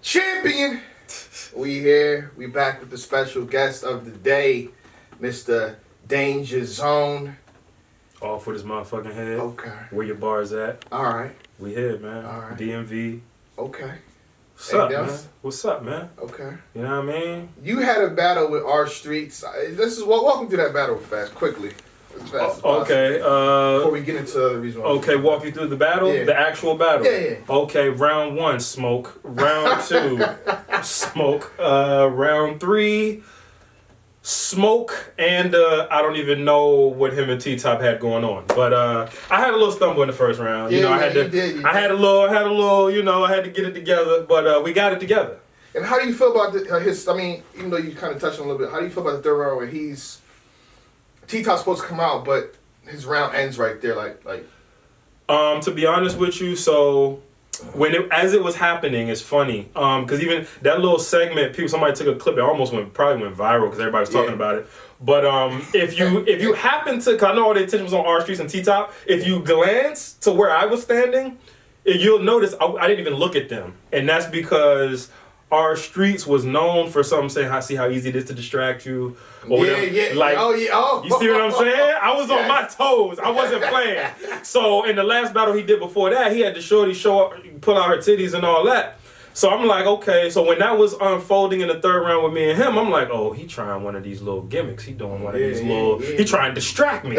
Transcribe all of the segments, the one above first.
Champion! We here. We back with the special guest of the day, Mr. Danja Zone. All for this motherfucking head. Okay. Where your bars at? Alright. We here, man. Alright. DMV. Okay. What's up, man? What's up, man? Okay. You know what I mean? You had a battle with R Streets. Welcome to that battle quickly. As fast as okay. Before we get into the reason why. Okay, walk you through the battle? Yeah. The actual battle? Yeah. Okay, round 1, smoke. Round 2, smoke. Round 3, smoke. And I don't even know what him and T-Top had going on. But I had a little stumble in the first round. Yeah, I had to get it together, but we got it together. And how do you feel about even though you kind of touched on it a little bit, how do you feel about the third round where T-Top's supposed to come out, but his round ends right there, To be honest with you, so as it was happening, it's funny. Because even that little segment, somebody took a clip, it probably went viral because everybody was talking about it. But if you happen to, cause I know all the attention was on R Streets and T-Top, if you glance to where I was standing, you'll notice I didn't even look at them, and that's because R Streets was known for something saying, "I see how easy it is to distract you." Or whatever. You see what I'm saying? I was on my toes. I wasn't playing. So in the last battle he did before that, he had the shorty pull out her titties and all that. So I'm like, okay. So when that was unfolding in the third round with me and him, I'm like, oh, he trying one of these little gimmicks. He doing one of these he trying to distract me.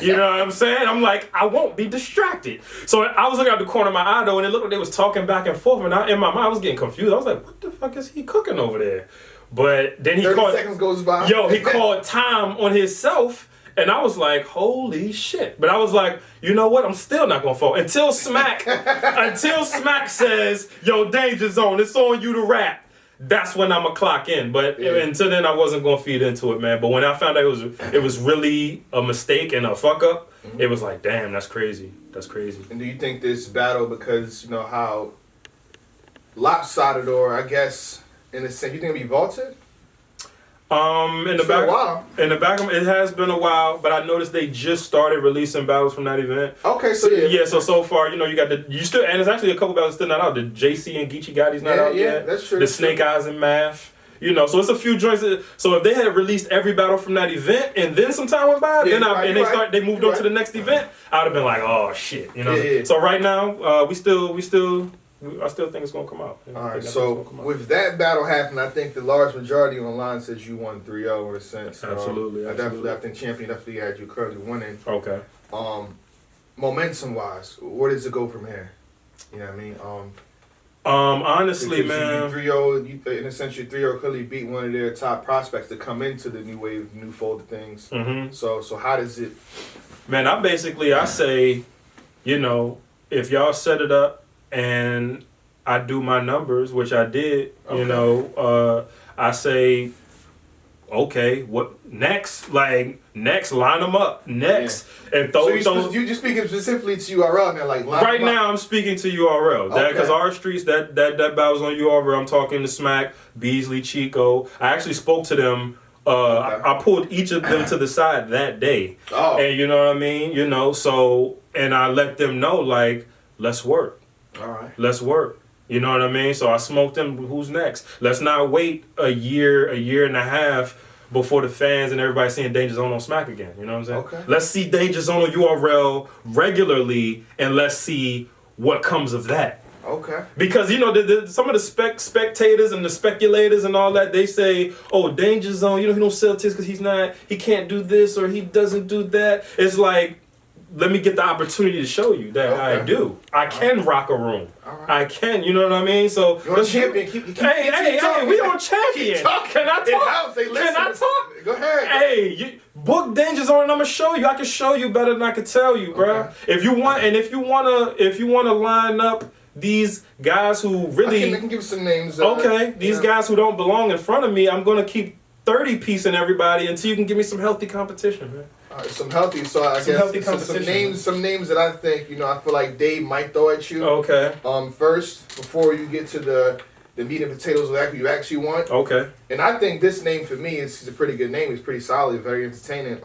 You know what I'm saying? I'm like, I won't be distracted. So I was looking out the corner of my eye though, and it looked like they was talking back and forth, and in my mind I was getting confused. I was like, what the fuck is he cooking over there? But then 30 seconds goes by. He called time on himself, and I was like, holy shit. But I was like, you know what? I'm still not gonna fall until Smack says, yo, Danger Zone, it's on you to rap. That's when I'ma clock in. But until then, I wasn't gonna feed into it, man. But when I found out it was really a mistake and a fuck up, it was like, damn, that's crazy. That's crazy. And do you think this battle, because you know how lopsided, or I guess in a sense, you think it'll be vaulted? In the back, it has been a while, but I noticed they just started releasing battles from that event. Okay, so so far, you got and there's actually a couple battles still not out. The JC and Geechee Gotti's not out yet. Yeah, that's true. The Snake Eyes and Math. So it's a few joints. So if they had released every battle from that event and then some time went by, they moved on to the next event, I'd have been like, oh shit, So right now, I still think it's gonna come out. Alright, so with that battle happening, I think the large majority online says you won 3-0 in a sense. Absolutely. I think Champion definitely had you currently winning. Okay. Momentum wise, where does it go from here? You know what I mean? Honestly, man. 3-0, in a sense, your 3-0 clearly beat one of their top prospects to come into the new wave, new fold of things. Mm-hmm. So how does it? Man, I say, if y'all set it up and I do my numbers, which I did, I say, okay, what next? Next, line them up. Next, and throw. So you're speaking specifically to URL now, right now. I'm speaking to URL. Because R Streets, that battle's on URL. I'm talking to Smack, Beasley, Chico. I actually spoke to them. I pulled each of them to the side that day. Oh. And you know what I mean? So, and I let them know, let's work. All right. Let's work. You know what I mean? So I smoked them. Who's next? Let's not wait a year and a half before the fans and everybody seeing Danger Zone on Smack again. You know what I'm saying? Okay. Let's see Danger Zone on URL regularly, and let's see what comes of that. Okay. Because some of the spectators and the speculators and all that, they say, "Oh, Danger Zone, he don't sell tickets because he can't do this or he doesn't do that." It's like, let me get the opportunity to show you that I do. I can rock a room. Right. I can, you know what I mean? So you're a champion. Hey, we on Champion. Can I talk? Can I talk? Go ahead. Hey, book Danger Zone and I'm gonna show you. I can show you better than I can tell you, bro. Okay. If you wanna line up these guys who really, I can give some names. These guys who don't belong in front of me, I'm gonna keep 30-piecing everybody until you can give me some healthy competition, man. Some healthy, so I guess some names that I think, I feel like Dave might throw at you. Okay. First, before you get to the meat and potatoes of that you actually want. Okay. And I think this name for me is a pretty good name. It's pretty solid, very entertaining.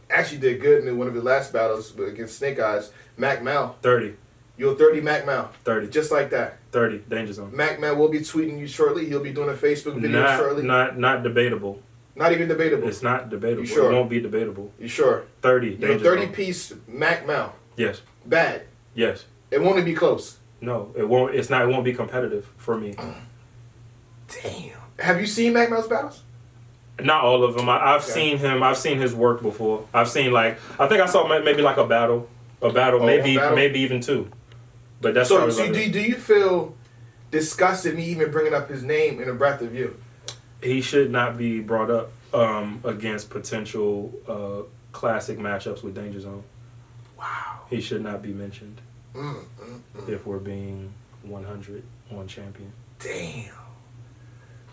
Actually did good in one of his last battles against Snake Eyes. Mac Mal. 30. You're 30 Mac Mal. 30. Just like that. 30. Danger Zone. Mac Mal will be tweeting you shortly. He'll be doing a Facebook video shortly. Not debatable. Not even debatable. It's not debatable. You sure? It won't be debatable. You sure? 30. You're 30-piece Mac Mal. Yes. Bad. Yes. It won't even be close. No, it won't. It's not. It won't be competitive for me. Damn. Have you seen Mac Mal's battles? Not all of them. I've seen him. I've seen his work before. I've seen I think I saw maybe like a battle, maybe even 2. But that's so. Do you feel disgusted me even bringing up his name in a breath of you? He should not be brought up against potential classic matchups with Danger Zone. Wow. He should not be mentioned. If we're being 100 on champion. Damn.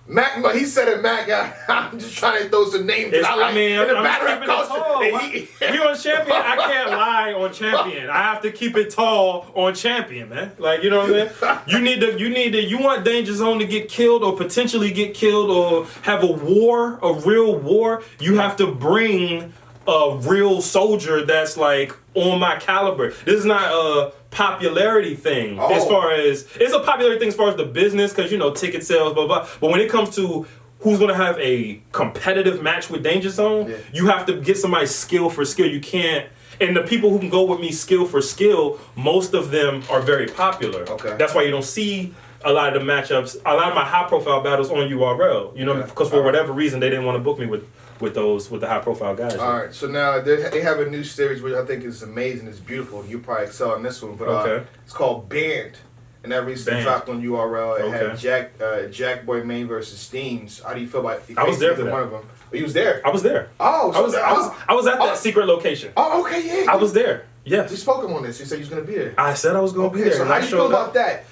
Mac, he said it, Mac. I'm just trying to throw some names. I'm keeping it tall. We on champion. I can't lie on champion. I have to keep it tall on champion, man. Like, you know what I mean? You want Danger Zone to get killed or potentially get killed or have a real war. You have to bring a real soldier that's like on my caliber. This is not a popularity thing as far as it's a popularity thing as far as the business because ticket sales, blah blah. But when it comes to who's gonna have a competitive match with Danger Zone, you have to get somebody skill for skill. You can't. And the people who can go with me skill for skill, most of them are very popular. Okay. That's why you don't see a lot of the matchups, a lot of my high profile battles on URL. Because for whatever reason they didn't want to book me with the high profile guys. All right, so now they have a new series which I think is amazing. It's beautiful. You probably excel in this one, but it's called Banned, and that recently dropped on URL. It had Jack Boy Main versus Steams. How do you feel about? I was there for that. One of them. Oh, you was there. I was there. Oh, so I was at that secret location. Oh, okay, yeah. I was there. Yes. We spoke on this. You said you was gonna be there. I said I was gonna be there. So how do you feel about that?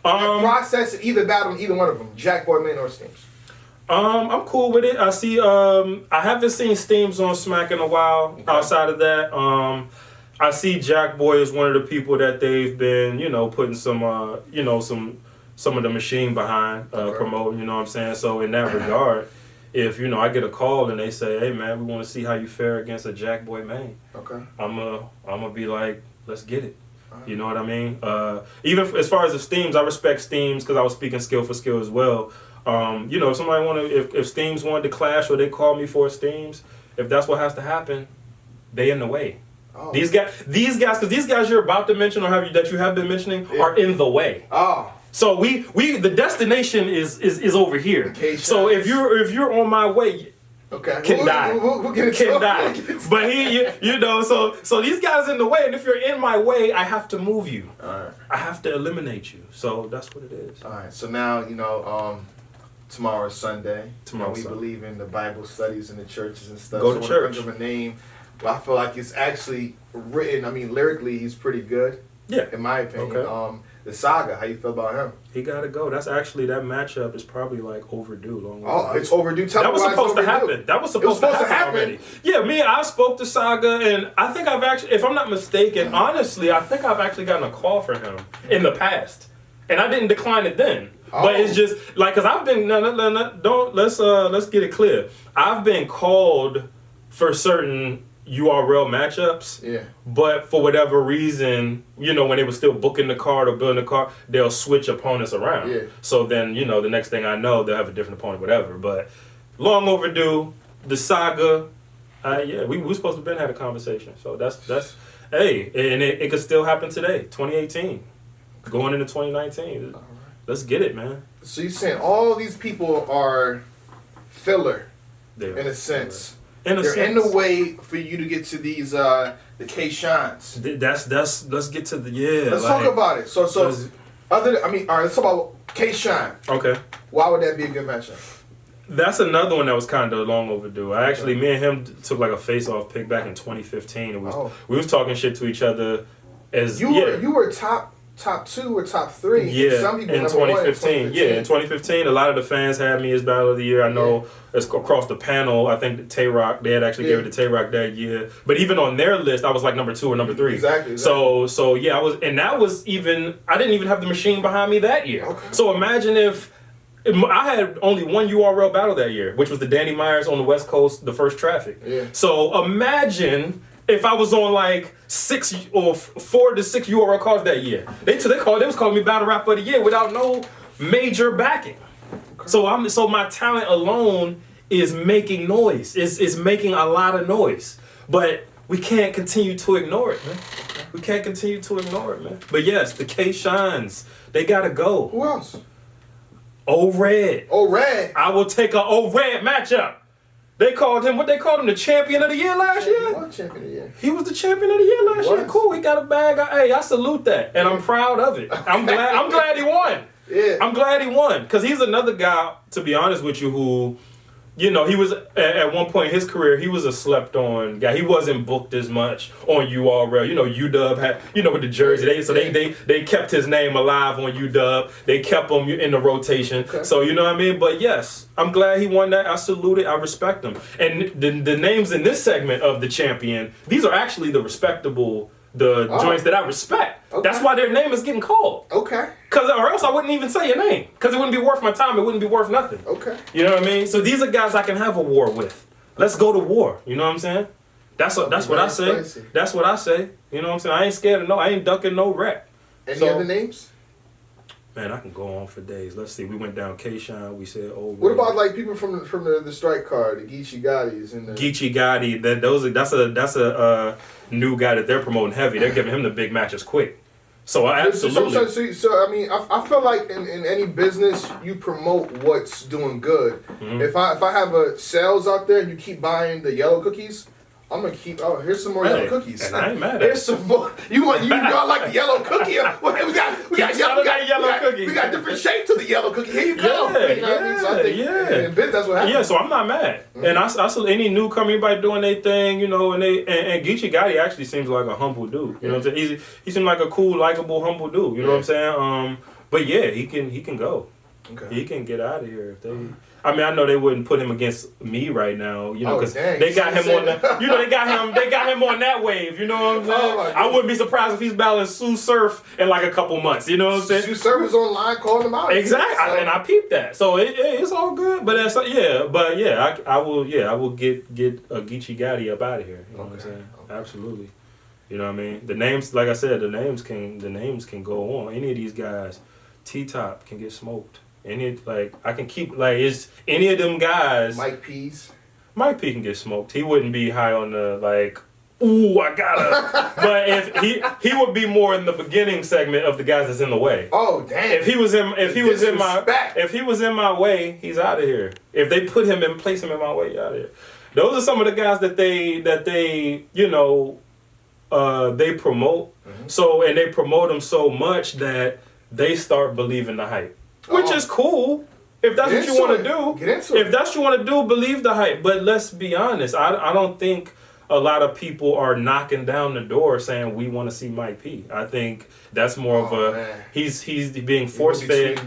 Process either battle, either one of them, Jack Boy Main or Steams. I'm cool with it. I see. I haven't seen Steams on Smack in a while. Okay. Outside of that, I see Jack Boy as one of the people that they've been, putting some of the machine behind, promoting. You know what I'm saying? So in that regard, if I get a call and they say, "Hey man, we want to see how you fare against a Jack Boy Main," okay, I'm gonna be like, "Let's get it." You know what I mean? Even as far as the Steams, I respect Steams because I was speaking skill for skill as well. If somebody if Steams wanted to clash or they call me for Steams, if that's what has to happen, they in the way. Oh. These guys, because these guys you're about to mention or that you have been mentioning are in the way. Oh. So the destination is over here. So if you're on my way, can die. We'll get it can die. But so these guys in the way, and if you're in my way, I have to move you. All right. I have to eliminate you. So that's what it is. All right. So now tomorrow is Sunday. We believe in the Bible studies in the churches and stuff. Go to church. Bring him a name. Well, I feel like it's actually written. I mean, lyrically, he's pretty good. Yeah. In my opinion. Okay. The Saga, how you feel about him? He got to go. That's actually, that matchup is probably like overdue. It's overdue. That was supposed to happen. That was supposed to happen already. Yeah, I spoke to Saga, and I think I've actually, if I'm not mistaken, honestly, I think I've actually gotten a call for him in the past, and I didn't decline it then. But it's just like, cause I've been let's get it clear. I've been called for certain URL matchups. Yeah. But for whatever reason, when they were still booking the card or building the card, they'll switch opponents around. Yeah. So then, the next thing I know, they'll have a different opponent, whatever. But long overdue. The Saga. We were supposed to have been had a conversation. So that's hey, and it could still happen today, 2018, going into 2019. Let's get it, man. So you're saying all these people are filler, in a sense. They're in the way for you to get to these the K-Shines. Let's get to the Let's talk about it. So all right, let's talk about K-Shine. Okay. Why would that be a good matchup? That's another one that was kind of long overdue. Me and him took like a face-off pick back in 2015, and we was talking shit to each other as you were top 2 or top 3. Yeah, some people in 2015. Yeah, in 2015, a lot of the fans had me as Battle of the Year. I know it's across the panel. I think Tay-Rock, they had actually gave it to Tay-Rock that year. But even on their list, I was like number 2 or number 3. Exactly. So yeah, I was, and that was even, I didn't even have the machine behind me that year. Okay. So imagine if I had only one URL battle that year, which was the Danny Myers on the West Coast, the first Traffic. Yeah. So imagine if I was on like 6 or 4 to 6 URL cards that year. They was calling me battle rapper of the year without no major backing. Okay. So my talent alone is making noise. It's making a lot of noise. But we can't continue to ignore it, man. We can't continue to ignore it, man. But yes, the K-Shines, they gotta go. Who else? O-Red. O-Red. I will take a O-Red matchup. They called him the champion of the year last year? What champion of the year? He was the champion of the year last year. Cool, he got a bag. Hey, I salute that. And I'm proud of it. I'm glad he won. Yeah. I'm glad he won. Because he's another guy, to be honest with you, who, you know, he was, at one point in his career, he was a slept-on guy. He wasn't booked as much on URL. You know, UW had, you know, with the jersey. They kept his name alive on UW. They kept him in the rotation. Okay. So, you know what I mean? But yes, I'm glad he won that. I salute it. I respect him. And the names in this segment of the champion, these are actually the respectable joints that I respect. Okay. That's why their name is getting called. Okay. Or else I wouldn't even say your name. Because it wouldn't be worth my time. It wouldn't be worth nothing. Okay. You know what I mean? So these are guys I can have a war with. Let's go to war. You know what I'm saying? That's what I say. Spicy. That's what I say. You know what I'm saying? I ain't scared of I ain't ducking no rap. Any other names? Man, I can go on for days. Let's see. We went down K-Shine. We said What about like people from the strike card, the Geechee Gottis and the Geechee Gotti? That's a new guy that they're promoting heavy. They're giving him the big matches quick. So absolutely. So I mean, I feel like in any business you promote what's doing good. Mm-hmm. If I have a sales out there and you keep buying the yellow cookies, I'm gonna keep. Oh, here's some more yellow cookies. And I ain't mad at Here's some more. Y'all like the yellow cookie? We got yellow cookie. We got different shapes to the yellow cookie. Here you go. Yeah, you know what I mean? So I think that's what happens. Yeah, so I'm not mad. Mm-hmm. And I saw any newcomer, everybody doing their thing, you know, and Geechee Gotti actually seems like a humble dude. You know what I'm saying? He seemed like a cool, likable, humble dude. You know what I'm saying? But yeah, he can go. Okay. He can get out of here if they. I mean, I know they wouldn't put him against me right now, you know, because they got him on the, you know, they got him on that wave. You know what I'm saying? I wouldn't be surprised if he's battling Sue Surf in like a couple months. You know what I'm saying? Sue Surf is online calling him out. Exactly, and I peeped that, so it's all good. But I will get a Geechee Gotti up out of here. You know what I'm saying? Okay. Absolutely. You know what I mean? The names, like I said, the names can go on. Any of these guys, T-Top can get smoked. I can keep it's any of them guys. Mike P can get smoked. He wouldn't be high on the ooh, I gotta. But if he would be more in the beginning segment of the guys that's in the way. Oh damn! If he was in my way, he's out of here. If they place him in my way, he's out of here. Those are some of the guys that they you know they promote. Mm-hmm. So and they promote them so much that they start believing the hype. Which is cool. If that's what you want to do. If that's what you want to do, believe the hype. But let's be honest. I don't think a lot of people are knocking down the door saying we want to see Mike P. I think that's more of a man. He's being force fed.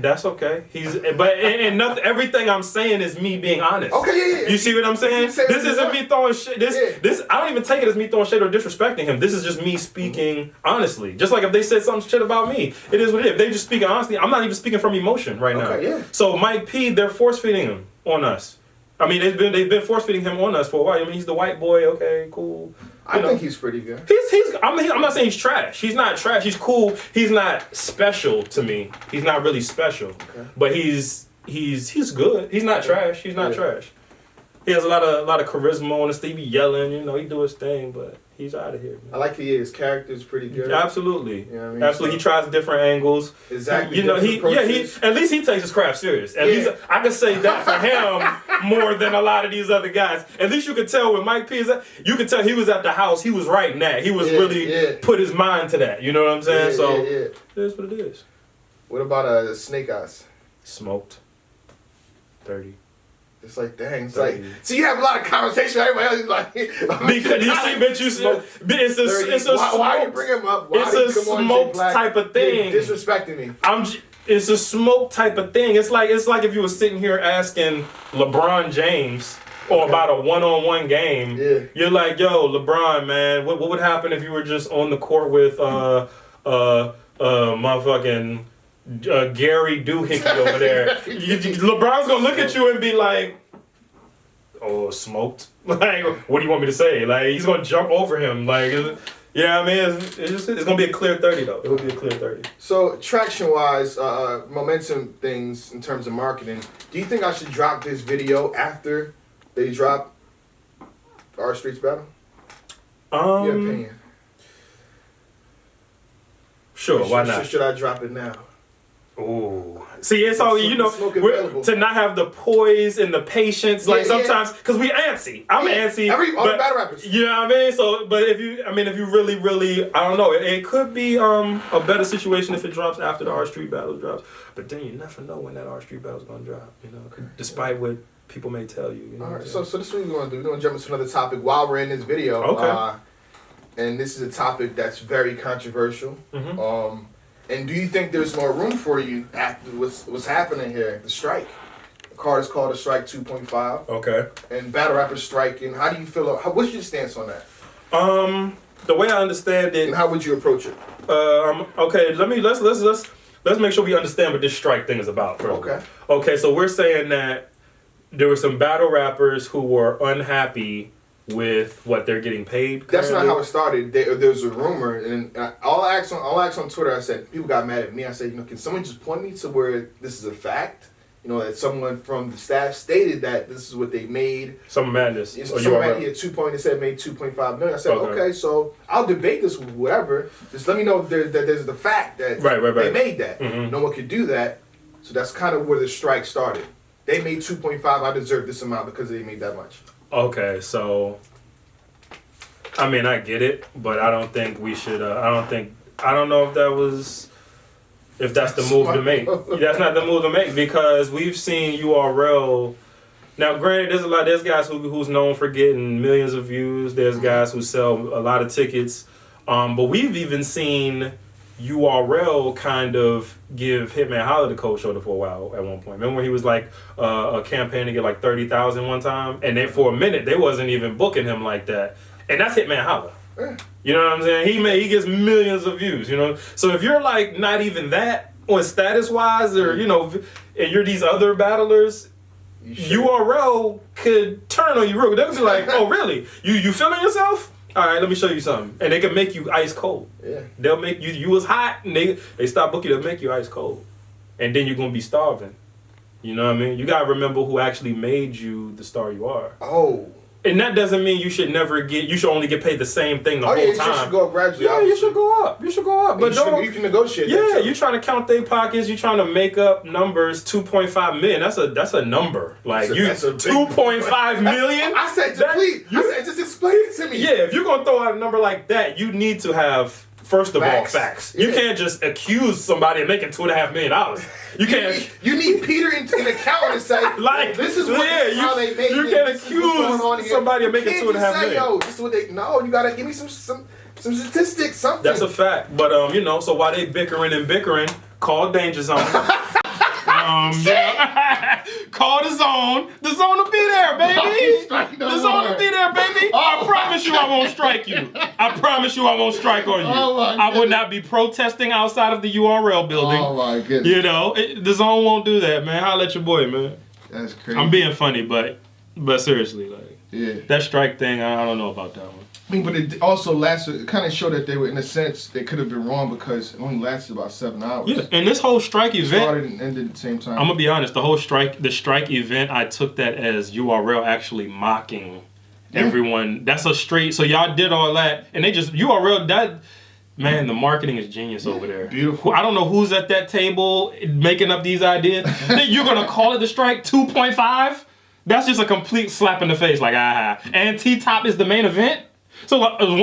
That's okay. And nothing. Everything I'm saying is me being honest. Okay, yeah. You see what I'm saying? This isn't me throwing shit. This I don't even take it as me throwing shit or disrespecting him. This is just me speaking honestly. Just like if they said some shit about me, it is what it is. If they just speaking honestly, I'm not even speaking from emotion right now. Yeah. So Mike P, they're force feeding him on us. I mean, they've been force feeding him on us for a while. I mean, he's the white boy. Okay, cool. I think he's pretty good. I'm not saying he's trash. He's not trash. He's cool. He's not special to me. He's not really special. Okay. But he's good. He's not trash. He's not trash. He has a lot of charisma on his thing. He be yelling. You know, he do his thing, but he's out of here. Man. I like his character's pretty good. Absolutely. You know what I mean? Absolutely. He tries different angles. Exactly. You know, he at least he takes his craft serious. At least I can say that for him more than a lot of these other guys. At least you could tell when Mike P is at, you could tell he was at the house. He was writing that. He was really put his mind to that. You know what I'm saying? It is what it is. What about Snake Eyes? Smoked. 30. It's like, dang, it's like, so you have a lot of conversation with everybody else. Is like, because you see, bitch, it's a why are you bringing him up? It's a smoked type of thing. You're disrespecting me. It's a smoke type of thing. It's like if you were sitting here asking LeBron James about a one-on-one game. Yeah. You're like, yo, LeBron, man, what would happen if you were just on the court with motherfucking Gary Doohickey over there? LeBron's gonna look at you and be like, smoked. Like, what do you want me to say? Like, he's gonna jump over him. Like, yeah, I mean, it's gonna be a clear 30 though. It will be a clear 30. So traction-wise, momentum things in terms of marketing. Do you think I should drop this video after they drop our Streets battle? Your opinion. Sure, why not? Should I drop it now? Ooh. See, it's all, to not have the poise and the patience, like sometimes, because we antsy. I'm antsy. All the battle rappers. You know what I mean? So, but if you really, I don't know, it could be a better situation if it drops after the R Street battle drops. But then you never know when that R Street battle is going to drop, despite what people may tell you. All right, so this is what we're going to do. We're going to jump into another topic while we're in this video. Okay. And this is a topic that's very controversial. Mm-hmm. And do you think there's more room for you after what's happening here? The strike. The card is called a strike 2.5. Okay. And battle rappers striking. How do you feel? What's your stance on that? The way I understand it. And how would you approach it? Okay. Let's make sure we understand what this strike thing is about. Bro. Okay. Okay. So we're saying that there were some battle rappers who were unhappy with what they're getting paid. That's not how it started. There was a rumor, and all I asked on Twitter, I said, people got mad at me. I said, can someone just point me to where this is a fact? That someone from the staff stated that this is what they made. Some madness. They said made 2.5 million. I said, okay, so I'll debate this with whatever. Just let me know that there's the fact that they made that. Mm-hmm. No one could do that. So that's kind of where the strike started. They made 2.5. I deserve this amount because they made that much. Okay, so I mean, I get it, but I don't think we should. I don't know if that's the move to make. That's not the move to make because we've seen URL. Now, granted, there's guys who's known for getting millions of views. There's guys who sell a lot of tickets, but we've even seen URL kind of give Hitman Holla the cold shoulder for a while at one point. Remember when he was like a campaign to get like 30,000 one time, and then for a minute they wasn't even booking him like that, and that's Hitman Holla. You know what I'm saying? He gets millions of views. So if you're like not even that on status wise, or and you're these other battlers, URL could turn on you real. They'll be like, oh really? You feeling yourself? All right, let me show you something. And they can make you ice cold. Yeah. They'll make you was hot, and they stop booking, they'll make you ice cold. And then you're going to be starving. You know what I mean? You got to remember who actually made you the star you are. Oh. And that doesn't mean you should only get paid the same thing the whole time. You should go up gradually. Yeah, you should go up. But you can negotiate. Yeah, you're trying to count their pockets. You're trying to make up numbers. 2.5 million. That's a number. Like that's a 2.5 million. I said, just explain it to me. Yeah, if you're gonna throw out a number like that, you need to have. First of all, facts. Yeah. You can't just accuse somebody of making $2.5 million. You can't. You need Peter in the accountant to say, like, this is how they made it. You can't accuse somebody of making $2.5 million. Yo, this is what they. No, you gotta give me some statistics, something. That's a fact. But so while they bickering, call Danger Zone. Call the zone. The zone will be there, baby. The zone will be there, baby. I promise you I won't strike you. I promise you I won't strike on you. I would not be protesting outside of the URL building. Oh my goodness. The zone won't do that, man. Holla at your boy, man. That's crazy. I'm being funny, but seriously, that strike thing, I don't know about that one. I mean, but it also lasted. It kind of showed that they were, in a sense, they could have been wrong because it only lasted about 7 hours. Yeah, and this whole strike event started and ended at the same time. I'm gonna be honest. The strike event, I took that as URL actually mocking everyone. That's a straight. So y'all did all that, and they just URL that. Man, the marketing is genius over there. Beautiful. I don't know who's at that table making up these ideas. You're gonna call it the strike 2.5? That's just a complete slap in the face. Like and T-Top is the main event. So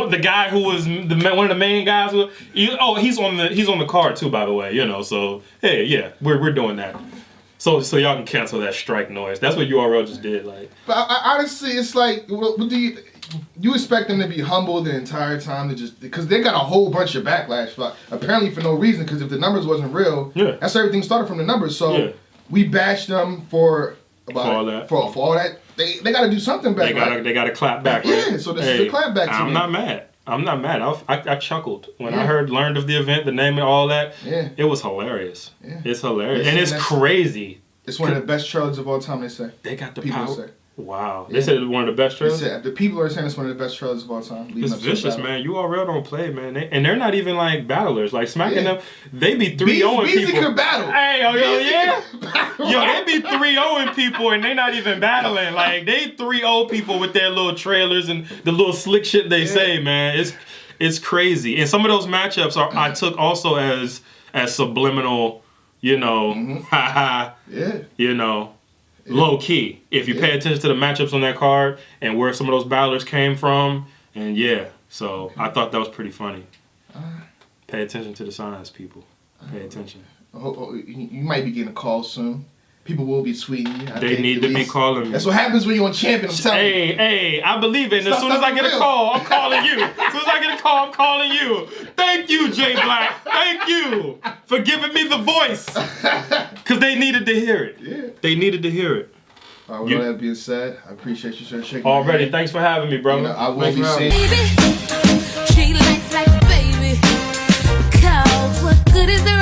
the guy who was one of the main guys, he's on the card too, by the way. So hey, yeah, we're doing that. So y'all can cancel that strike noise. That's what URL just did. Like, but I honestly, it's like, do you expect them to be humble the entire time because they got a whole bunch of backlash, but apparently for no reason. Because if the numbers wasn't real, that's everything started from the numbers. So we bashed them for all that. They got to do something back. They got to clap back. Right? Yeah, so this is a clap back. I'm not mad. I chuckled when I learned of the event, the name and all that. Yeah, it was hilarious. Yeah. It's hilarious, and it's crazy. It's one of the best trailers of all time. They say they got the power. Wow. They said it was one of the best trailers? The people are saying it's one of the best trailers of all time. It's vicious, man. URL don't play, man. And they're not even like battlers. Like smacking them, they be 3-0ing people. Could battle. Hey, they be 3-0ing people and they not even battling. Like they 3-0 people with their little trailers and the little slick shit they say, man. It's crazy. And some of those matchups I took also as subliminal, you know, you know. Low key, if you pay attention to the matchups on that card and where some of those battlers came from, and so I thought that was pretty funny. Pay attention to the signs, people. Pay attention. You might be getting a call soon. People will be tweeting you. They need to be calling me. That's what happens when you're on Champion. I'm telling you. Hey, I believe it. And as soon as I get a call, I'm calling you. As soon as I get a call, I'm calling you. Thank you, Jay Black. Thank you for giving me the voice. Because they needed to hear it. Yeah. They needed to hear it. All right, with all that being said, I appreciate you, sir. Already. Thanks for having me, brother. You know, I will be seeing. Baby, she likes like baby. Cause what good is the